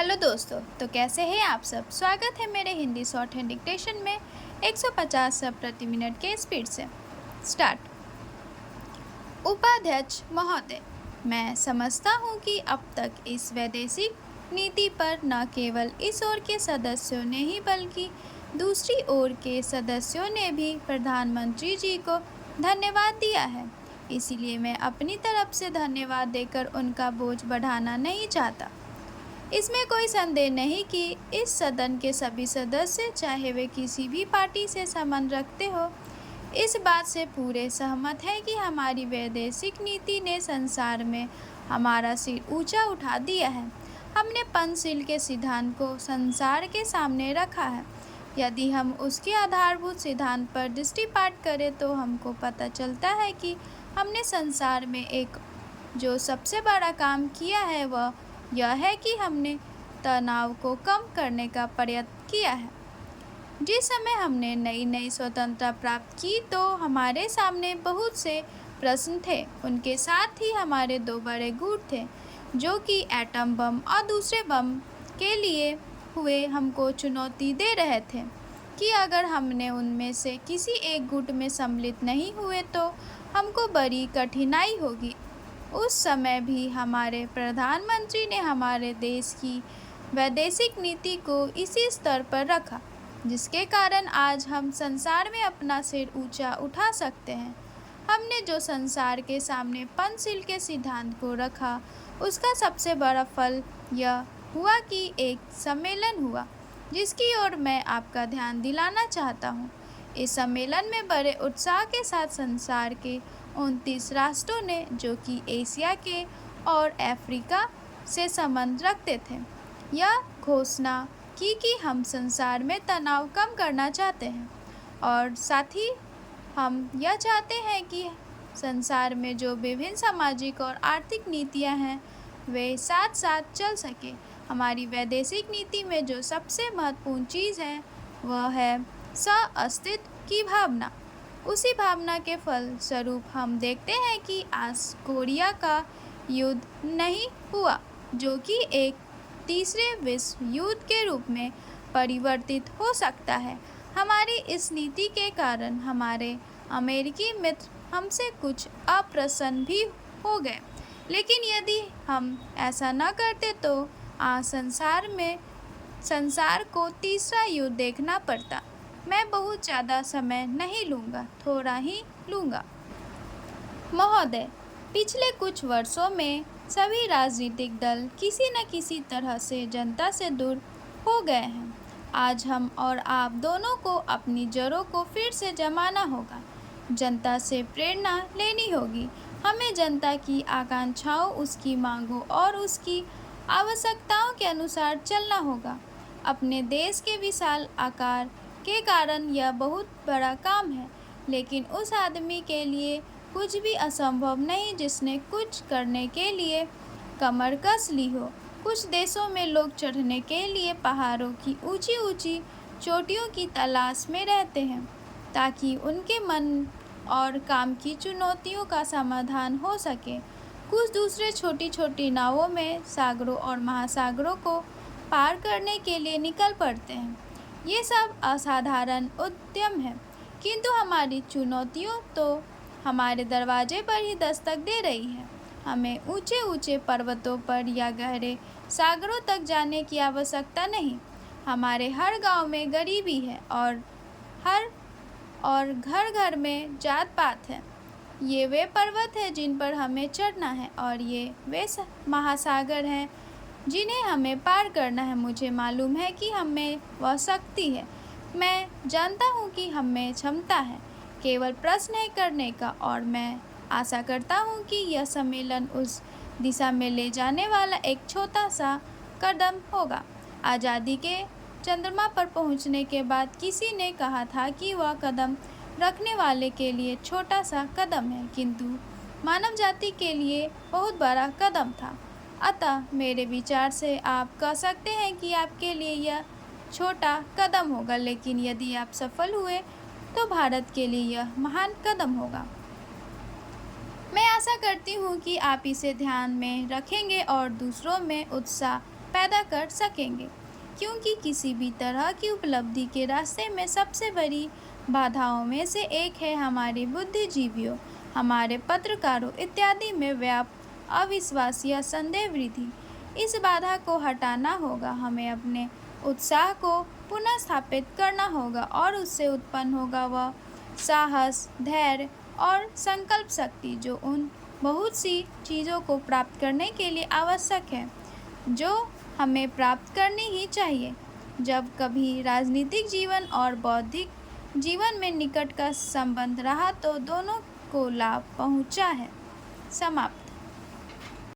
Hello दोस्तों, तो कैसे हैं आप सब। स्वागत है मेरे हिंदी शॉर्ट हैंड डिक्टेशन में 150 शब्द प्रति मिनट के स्पीड से। स्टार्ट। उपाध्यक्ष महोदय, मैं समझता हूं कि अब तक इस वैदेशिक नीति पर न केवल इस ओर के सदस्यों ने ही बल्कि दूसरी ओर के सदस्यों ने भी प्रधानमंत्री जी को धन्यवाद दिया है। इसीलिए मैं अपनी तरफ से धन्यवाद देकर उनका बोझ बढ़ाना नहीं चाहता। इसमें कोई संदेह नहीं कि इस सदन के सभी सदस्य, चाहे वे किसी भी पार्टी से संबंध रखते हो, इस बात से पूरे सहमत हैं कि हमारी वैदेशिक नीति ने संसार में हमारा सिर ऊंचा उठा दिया है। हमने पंचशील के सिद्धांत को संसार के सामने रखा है। यदि हम उसके आधारभूत सिद्धांत पर दृष्टिपात करें तो हमको पता चलता है कि हमने संसार में एक जो सबसे बड़ा काम किया है वह यह है कि हमने तनाव को कम करने का प्रयत्न किया है। जिस समय हमने नई नई स्वतंत्रता प्राप्त की तो हमारे सामने बहुत से प्रश्न थे। उनके साथ ही हमारे दो बड़े गुट थे जो कि एटम बम और दूसरे बम के लिए हुए हमको चुनौती दे रहे थे कि अगर हमने उनमें से किसी एक गुट में सम्मिलित नहीं हुए तो हमको बड़ी कठिनाई होगी। उस समय भी हमारे प्रधानमंत्री ने हमारे देश की वैदेशिक नीति को इसी स्तर पर रखा जिसके कारण आज हम संसार में अपना सिर ऊंचा उठा सकते हैं। हमने जो संसार के सामने पंचशील के सिद्धांत को रखा उसका सबसे बड़ा फल यह हुआ कि एक सम्मेलन हुआ जिसकी ओर मैं आपका ध्यान दिलाना चाहता हूँ। इस सम्मेलन में बड़े उत्साह के साथ संसार के 29 राष्ट्रों ने, जो कि एशिया के और अफ्रीका से संबंध रखते थे, यह घोषणा की कि हम संसार में तनाव कम करना चाहते हैं और साथ ही हम यह चाहते हैं कि संसार में जो विभिन्न सामाजिक और आर्थिक नीतियां हैं वे साथ साथ चल सके। हमारी वैदेशिक नीति में जो सबसे महत्वपूर्ण चीज़ है वह है सह-अस्तित्व की भावना। उसी भावना के फल स्वरूप हम देखते हैं कि आज कोरिया का युद्ध नहीं हुआ जो कि एक तीसरे विश्व युद्ध के रूप में परिवर्तित हो सकता है। हमारी इस नीति के कारण हमारे अमेरिकी मित्र हमसे कुछ अप्रसन्न भी हो गए, लेकिन यदि हम ऐसा न करते तो आज संसार को तीसरा युद्ध देखना पड़ता। मैं बहुत ज़्यादा समय नहीं लूँगा, थोड़ा ही लूँगा। महोदय, पिछले कुछ वर्षों में सभी राजनीतिक दल किसी न किसी तरह से जनता से दूर हो गए हैं। आज हम और आप दोनों को अपनी जड़ों को फिर से जमाना होगा। जनता से प्रेरणा लेनी होगी। हमें जनता की आकांक्षाओं, उसकी मांगों और उसकी आवश्यकताओं के अनुसार चलना होगा। अपने देश के विशाल आकार के कारण यह बहुत बड़ा काम है, लेकिन उस आदमी के लिए कुछ भी असंभव नहीं जिसने कुछ करने के लिए कमर कस ली हो। कुछ देशों में लोग चढ़ने के लिए पहाड़ों की ऊंची ऊंची चोटियों की तलाश में रहते हैं ताकि उनके मन और काम की चुनौतियों का समाधान हो सके। कुछ दूसरे छोटी छोटी नावों में सागरों और महासागरों को पार करने के लिए निकल पड़ते हैं। ये सब असाधारण उद्यम है, किंतु हमारी चुनौतियों तो हमारे दरवाजे पर ही दस्तक दे रही है। हमें ऊंचे ऊंचे पर्वतों पर या गहरे सागरों तक जाने की आवश्यकता नहीं। हमारे हर गांव में गरीबी है और घर घर में जात पात है। ये वे पर्वत हैं जिन पर हमें चढ़ना है और ये वे महासागर हैं जिन्हें हमें पार करना है। मुझे मालूम है कि हमें वह शक्ति है। मैं जानता हूँ कि हमें क्षमता है, केवल प्रश्न है करने का, और मैं आशा करता हूँ कि यह सम्मेलन उस दिशा में ले जाने वाला एक छोटा सा कदम होगा। आज़ादी के चंद्रमा पर पहुँचने के बाद किसी ने कहा था कि वह कदम रखने वाले के लिए छोटा सा कदम है, किंतु मानव जाति के लिए बहुत बड़ा कदम था। अतः मेरे विचार से आप कह सकते हैं कि आपके लिए यह छोटा कदम होगा, लेकिन यदि आप सफल हुए तो भारत के लिए यह महान कदम होगा। मैं आशा करती हूँ कि आप इसे ध्यान में रखेंगे और दूसरों में उत्साह पैदा कर सकेंगे, क्योंकि किसी भी तरह की उपलब्धि के रास्ते में सबसे बड़ी बाधाओं में से एक है हमारे बुद्धिजीवियों, हमारे पत्रकारों इत्यादि में व्याप्त अविश्वास या संदेह वृद्धि। इस बाधा को हटाना होगा, हमें अपने उत्साह को पुनः स्थापित करना होगा और उससे उत्पन्न होगा वह साहस, धैर्य और संकल्प शक्ति जो उन बहुत सी चीज़ों को प्राप्त करने के लिए आवश्यक है, जो हमें प्राप्त करनी ही चाहिए। जब कभी राजनीतिक जीवन और बौद्धिक जीवन में निकट का संबंध रहा तो दोनों को लाभ पहुंचा है। समाप्त।